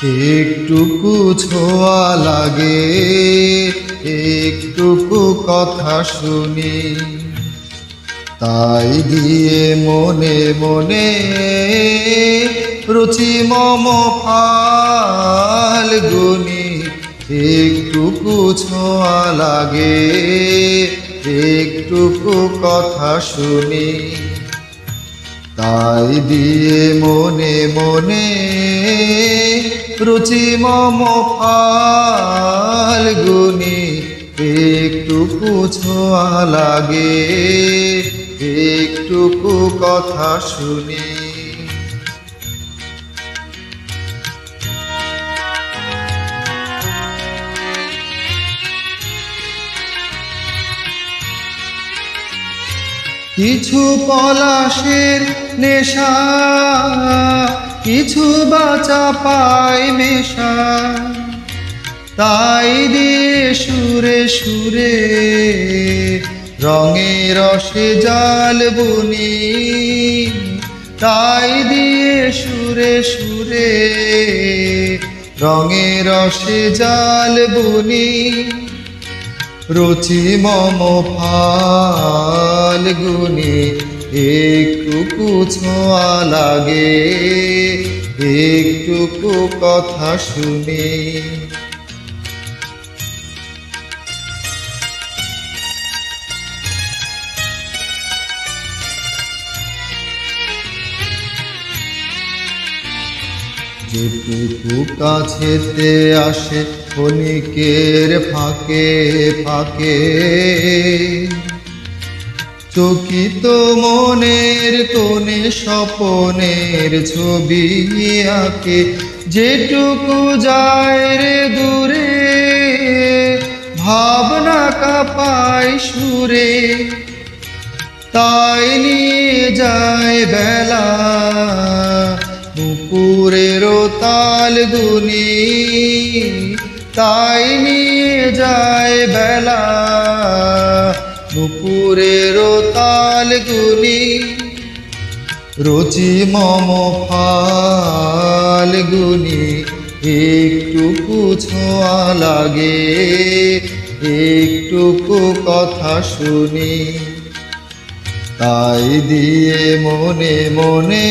একটুকু ছোঁয়া লাগে, একটুকু কথা শুনি, তাই দিয়ে মনে মনে রুচি মম ফাল্গুনি। একটুকু ছোঁয়া লাগে, একটুকু কথা শুনি, তাই দিয়ে মনে মনে রুচি মম ফাল্গুনি। একটুকু ছোঁয়া লাগে, একটুকু কথা শুনি। কিছু পলাশের নেশা, কিছু বাচা পায় মেশা, তাই দিয়ে সুরে সুরে রঙে রসে জাল বুনি, তাই দিয়ে সুরে সুরে রঙে রসে জাল বুনি। রুচি মম ফাল্গুনি, একটুকু ছোঁয়া লাগে, একটুকু কথা শুনি। যেটুকু কাছেতে আসে ক্ষণিকের ফাঁকে ফাঁকে, চকিত মনের কোণে স্বপনের ছবি আঁকে। যেটুকু যায় রে দূরে, ভাবনা কাঁপায় সুরে, তাই নিয়ে যায় বেলা দুপুরের তালগুনি, তাই নিয়ে যায় বেলা দুপুরের তালগুনি। রুচি মম ফাল্গুনি, একটুকু ছোঁয়া লাগে, একটুকু কথা শুনি, তাই দিয়ে মনে মনে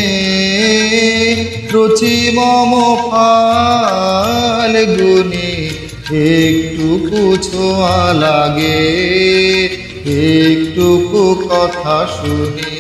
রুচি মম ফাল্গুনি। একটুকু ছোঁয়া লাগে, একটুকু কথা শুনি।